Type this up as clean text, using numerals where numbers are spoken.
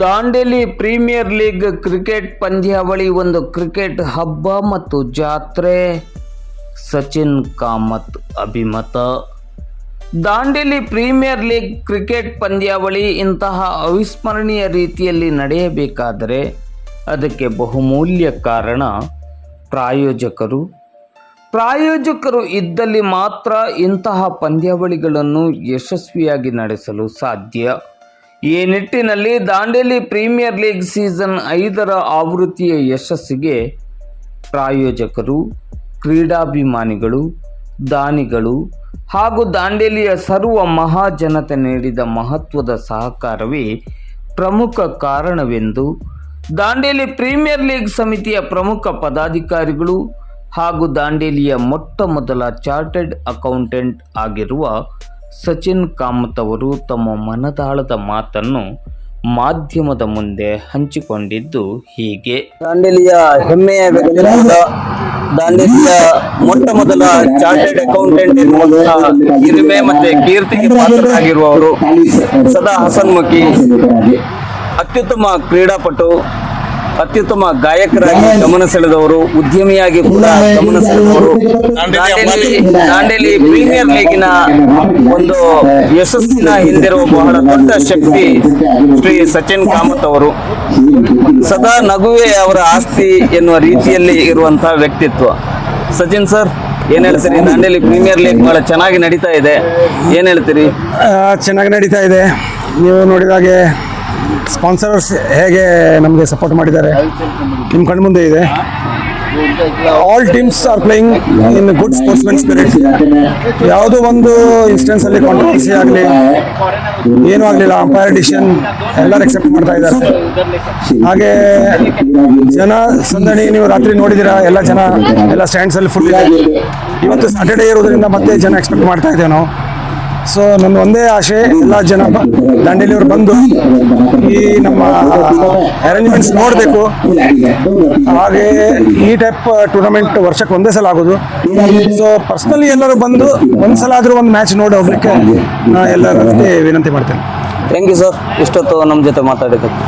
Dandeli premier league cricket ಪಂದ್ಯಾವಳಿ ಒಂದು cricket ಹಬ್ಬ ಮತ್ತು ಜಾತ್ರೆ. ಸಚಿನ್ ಕಾಮತ್ ಅಭಿಮತ. ದಾಂಡೇಲಿ ಪ್ರೀಮಿಯರ್ ಲೀಗ್ ಕ್ರಿಕೆಟ್ ಪಂದ್ಯಾವಳಿ ಇಂತಹ ಅವಿಸ್ಮರಣೀಯ ರೀತಿಯಲ್ಲಿ ನಡೆಯಬೇಕಾದರೆ ಅದಕ್ಕೆ ಬಹುಮೂಲ್ಯ ಕಾರಣ ಪ್ರಾಯೋಜಕರು ಇದ್ದಲ್ಲಿ ಮಾತ್ರ ಇಂತಹ ಪಂದ್ಯಾವಳಿಗಳನ್ನು ಯಶಸ್ವಿಯಾಗಿ ನಡೆಸಲು ಸಾಧ್ಯ. ಈ ನಿಟ್ಟಿನಲ್ಲಿ ದಾಂಡೇಲಿ ಪ್ರೀಮಿಯರ್ ಲೀಗ್ ಸೀಸನ್ 5ರ ಆವೃತ್ತಿಯ ಯಶಸ್ಸಿಗೆ ಪ್ರಾಯೋಜಕರು, ಕ್ರೀಡಾಭಿಮಾನಿಗಳು, ದಾನಿಗಳು ಹಾಗೂ ದಾಂಡೇಲಿಯ ಸರ್ವ ಮಹಾಜನತೆ ನೀಡಿದ ಮಹತ್ವದ ಸಹಕಾರವೇ ಪ್ರಮುಖ ಕಾರಣವೆಂದು ದಾಂಡೇಲಿ ಪ್ರೀಮಿಯರ್ ಲೀಗ್ ಸಮಿತಿಯ ಪ್ರಮುಖ ಪದಾಧಿಕಾರಿಗಳು ಹಾಗೂ ದಾಂಡೇಲಿಯ ಮೊಟ್ಟ ಮೊದಲ ಚಾರ್ಟರ್ಡ್ ಅಕೌಂಟೆಂಟ್ ಆಗಿರುವ ಸಚಿನ್ ಕಾಮತ್ ಅವರು ತಮ್ಮ ಮನದಾಳದ ಮಾತನ್ನು ಮಾಧ್ಯಮದ ಮುಂದೆ ಹಂಚಿಕೊಂಡಿದ್ದು ಹೀಗೆ. ದಾಂಡೇಲಿಯ ಹೆಮ್ಮೆಯ ವ್ಯಕ್ತಿತ್ವದ, ದಾಂಡೇಲಿಯ ಮೊಟ್ಟ ಮೊದಲ ಚಾರ್ಟರ್ಡ್ ಅಕೌಂಟೆಂಟ್ ಎನ್ನುವಂತಹ ಹಿರಿಮೆ ಮತ್ತು ಕೀರ್ತಿಗೆ ಪಾತ್ರರಾಗಿರುವವರು, ಸದಾ ಹಸನ್ಮುಖಿ, ಅತ್ಯುತ್ತಮ ಕ್ರೀಡಾಪಟು, ಅತ್ಯುತ್ತಮ ಗಾಯಕರಾಗಿ ಗಮನ ಸೆಳೆದವರು, ಉದ್ಯಮಿಯಾಗಿ ಕೂಡ ಗಮನ ಸೆಳೆದವರು, ದಾಂಡೇಲಿ ಪ್ರೀಮಿಯರ್ ಲೀಗಿನ ಒಂದು ಯಶಸ್ಸಿನ ಹಿಂದಿರುವ ಬಹಳ ದೊಡ್ಡ ಶಕ್ತಿ ಶ್ರೀ ಸಚಿನ್ ಕಾಮತ್ ಅವರು. ಸದಾ ನಗುವೆ ಅವರ ಆಸ್ತಿ ಎನ್ನುವ ರೀತಿಯಲ್ಲಿ ಇರುವಂತಹ ವ್ಯಕ್ತಿತ್ವ. ಸಚಿನ್ ಸರ್, ಏನ್ ಹೇಳ್ತೀರಿ? ದಾಂಡೇಲಿ ಪ್ರೀಮಿಯರ್ ಲೀಗ್ ಬಹಳ ಚೆನ್ನಾಗಿ ನಡೀತಾ ಇದೆ, ಏನ್ ಹೇಳ್ತೀರಿ? ಚೆನ್ನಾಗಿ ನಡೀತಾ ಇದೆ. ನೀವು ನೋಡಿದಾಗೆ ಸ್ಪಾನ್ಸರ್ಸ್ ಹೇಗೆ ನಮಗೆ ಸಪೋರ್ಟ್ ಮಾಡಿದ್ದಾರೆ ನಿಮ್ಮ ಕಣ್ಮುಂದೆ ಇದೆ. All teams are playing in good sportsman spirit. ಯಾವುದೋ ಒಂದು ಇನ್ಸ್ಟೆನ್ಸ್ ಅಲ್ಲಿ ಕಾಂಟ್ರವರ್ಸಿ ಆಗಲಿ, ಏನೂ ಆಗಲಿಲ್ಲ, ಅಂಪೈರ್ ಡಿಸಿಷನ್ ಎಲ್ಲರೂ ಎಕ್ಸೆಪ್ಟ್ ಮಾಡ್ತಾ ಇದ್ದಾರೆ. ಹಾಗೆ ಜನ ಸಂದಣಿ ನೀವು ರಾತ್ರಿ ನೋಡಿದ್ದೀರಾ, ಎಲ್ಲ ಸ್ಟ್ಯಾಂಡ್ಸ್ ಅಲ್ಲಿ ಫುಲ್ ಇದೆ. ಇವತ್ತು ಸಾಟರ್ಡೇ ಇರೋದ್ರಿಂದ ಮತ್ತೆ ಜನ ಎಕ್ಸ್ಪೆಕ್ಟ್ ಮಾಡ್ತಾ ಇದ್ದೇವೆ ನಾವು. ಸೊ ನನ್ನ ಒಂದೇ ಆಶೆ, ಎಲ್ಲ ಜನ ದಾಂಡೇಲಿಯವರು ಬಂದು ಈ ನಮ್ಮ ಅರೇಂಜ್ಮೆಂಟ್ಸ್ ನೋಡಬೇಕು. ಹಾಗೆ ಈ ಟೈಪ್ ಟೂರ್ನಮೆಂಟ್ ವರ್ಷಕ್ಕೆ ಒಂದೇ ಸಲ ಆಗೋದು. ಸೊ ಪರ್ಸ್ನಲಿ ಎಲ್ಲರೂ ಬಂದು ಒಂದ್ಸಲ ಆದರೂ ಒಂದು ಮ್ಯಾಚ್ ನೋಡಿ ಹೋಗ್ಲಿಕ್ಕೆ ನಾನು ಎಲ್ಲರ ವಿನಂತಿ ಮಾಡ್ತೇನೆ. ಥ್ಯಾಂಕ್ ಯು ಸರ್, ಇಷ್ಟೊತ್ತು ನಮ್ಮ ಜೊತೆ ಮಾತಾಡಿದ್ದಕ್ಕೆ.